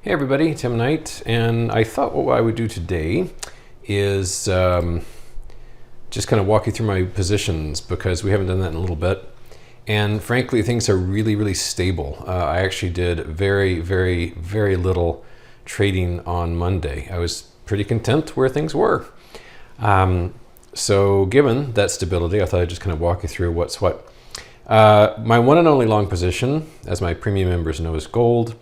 Hey everybody, Tim Knight, and I thought what I would do today is just kind of walk you through my positions because we haven't done that in a little bit. And frankly, things are really, really stable. I actually did very, very, very little trading on Monday. I was pretty content where things were. So given that stability, I thought I'd just kind of walk you through what's what. My one and only long position, as my premium members know, is gold.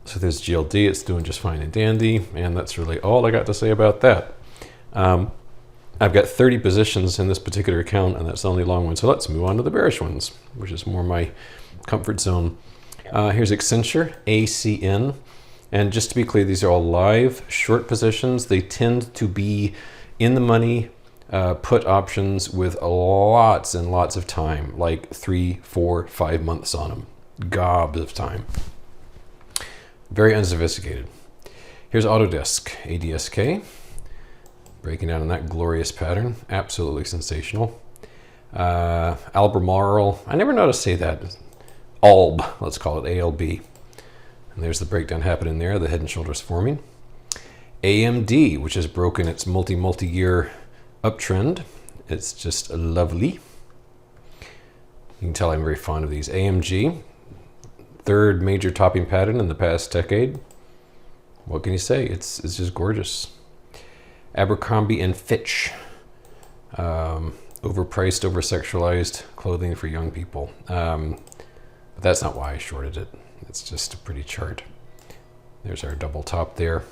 So there's GLD, it's doing just fine and dandy, and that's really all I got to say about that. I've got 30 positions in this particular account, and that's the only long one. So let's move on to the bearish ones, which is more my comfort zone. Here's Accenture, ACN. And just to be clear, these are all live short positions. They tend to be in the money put options with lots and lots of time, like 3, 4, 5 months on them. Gobs of time. Very unsophisticated. Here's Autodesk, ADSK. Breaking down in that glorious pattern. Absolutely sensational. Albemarle. I never know how to say that. ALB, let's call it ALB. And there's the breakdown happening there, the head and shoulders forming. AMD, which has broken its multi-year uptrend. It's just lovely. You can tell I'm very fond of these. AMG, third major topping pattern in the past decade. What can you say? It's just gorgeous. Abercrombie and Fitch, overpriced, oversexualized clothing for young people. But that's not why I shorted it. It's just a pretty chart. There's our double top there.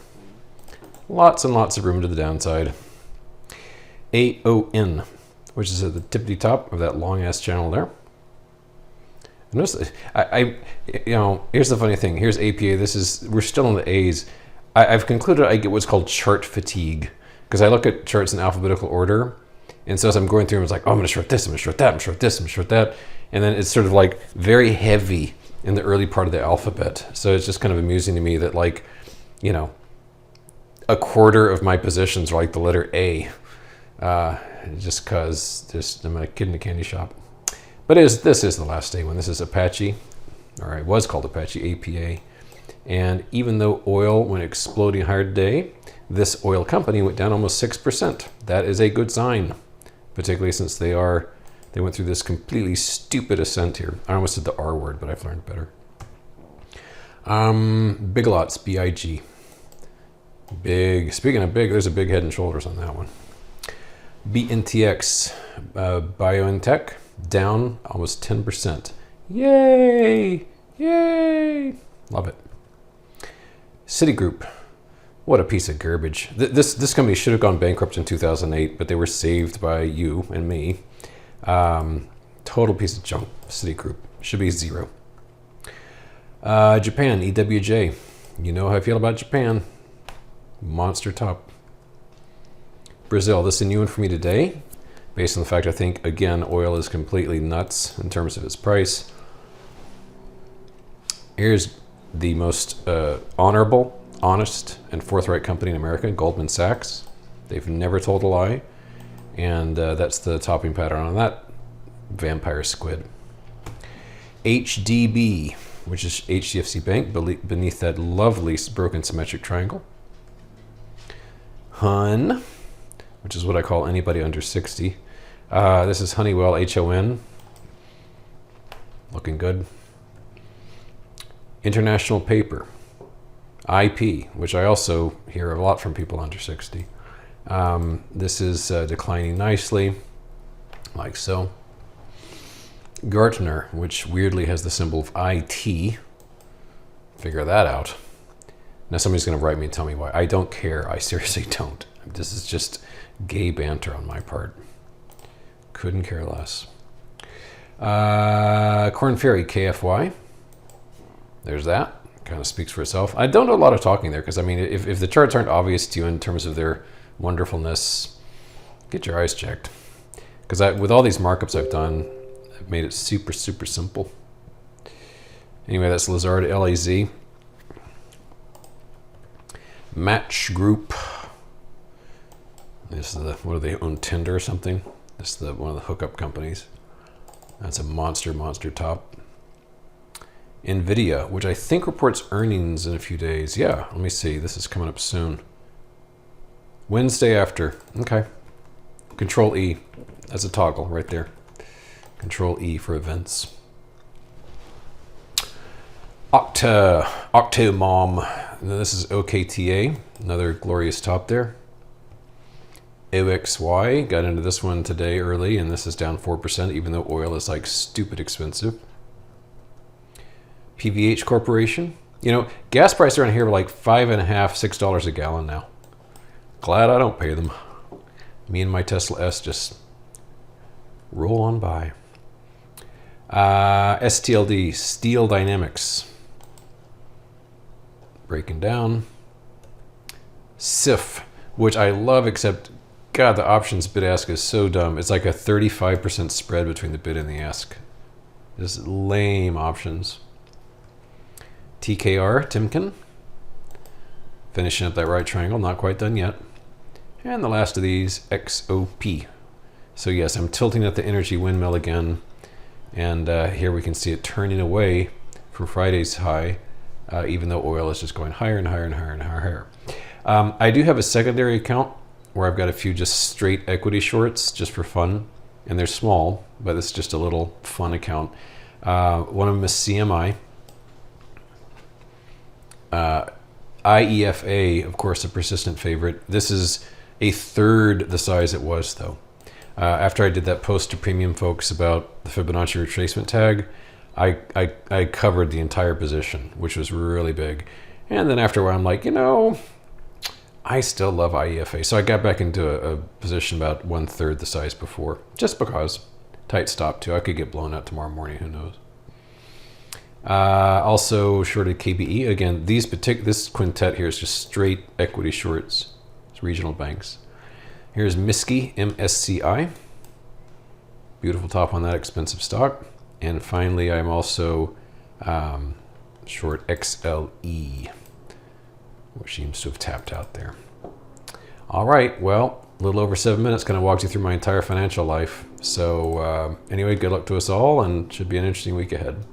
Lots and lots of room to the downside. AON, which is at the tippity top of that long ass channel there. Notice, here's the funny thing. Here's APA. We're still in the A's. I've concluded I get what's called chart fatigue because I look at charts in alphabetical order, and so as I'm going through them, it's like, oh, I'm going to short this, I'm going to short that, I'm going to short this, I'm going to short that, and then it's sort of like very heavy in the early part of the alphabet. So it's just kind of amusing to me that, like, a quarter of my positions are like the letter A, just because I'm a kid in a candy shop. But this is the last day one. This is Apache, or it was called Apache, APA. And even though oil went exploding hard today, this oil company went down almost 6%. That is a good sign, particularly since they went through this completely stupid ascent here. I almost said the R word, but I've learned better. Big Lots, BIG. Big. Speaking of big, there's a big head and shoulders on that one. BNTX, BioNTech. Down almost 10%. Yay! Yay! Love it. Citigroup. What a piece of garbage. This company should have gone bankrupt in 2008, but they were saved by you and me. Total piece of junk. Citigroup. Should be 0. Japan, EWJ. You know how I feel about Japan. Monster top. Brazil. This is a new one for me today. Based on the fact I think, again, oil is completely nuts in terms of its price. Here's the most honorable, honest, and forthright company in America, Goldman Sachs. They've never told a lie. And that's the topping pattern on that vampire squid. HDB, which is HDFC Bank, beneath that lovely broken symmetric triangle. HUN, which is what I call anybody under 60. This is Honeywell, HON. Looking good. International Paper, IP, which I also hear a lot from people under 60. This is declining nicely, like so. Gartner, which weirdly has the symbol of IT. Figure that out. Now somebody's going to write me and tell me why. I don't care. I seriously don't. This is just gay banter on my part. Couldn't care less. Korn Ferry, KFY. There's that. Kind of speaks for itself. I don't do a lot of talking there because, I mean, if the charts aren't obvious to you in terms of their wonderfulness, get your eyes checked. Because with all these markups I've done, I've made it super, super simple. Anyway, that's Lazard, LAZ. Match Group. This is what do they own, Tinder or something? This is one of the hookup companies. That's a monster top. NVIDIA, which I think reports earnings in a few days. Yeah, let me see. This is coming up soon. Wednesday after. Okay. Control E. That's a toggle right there. Control E for events. Octomom. This is OKTA. Another glorious top there. OXY. Got into this one today early, and this is down 4%, even though oil is like stupid expensive. PVH Corporation. You know, gas prices around here are like $5.50, $6 a gallon now. Glad I don't pay them. Me and my Tesla S just roll on by. STLD, Steel Dynamics. Breaking down. SIF, which I love, except, God, the options bid ask is so dumb. It's like a 35% spread between the bid and the ask. Just lame options. TKR, Timken. Finishing up that right triangle, not quite done yet. And the last of these, XOP. So yes, I'm tilting at the energy windmill again. And here we can see it turning away from Friday's high, even though oil is just going higher and higher and higher and higher. I do have a secondary account where I've got a few just straight equity shorts just for fun. And they're small, but it's just a little fun account. One of them is CMI. IEFA, of course, a persistent favorite. This is a third the size it was, though. After I did that post to premium folks about the Fibonacci retracement tag, I covered the entire position, which was really big. And then after a while, I'm like, you know, I still love IEFA. So I got back into a position about 1/3 the size before, just because. Tight stop, too. I could get blown out tomorrow morning, who knows. Also shorted KBE. Again, this quintet here is just straight equity shorts. It's regional banks. Here's MSCI, MSCI. Beautiful top on that expensive stock. And finally, I'm also short XLE, which seems to have tapped out there. All right, well, a little over 7 minutes, kind of walked you through my entire financial life. So anyway, good luck to us all, and should be an interesting week ahead.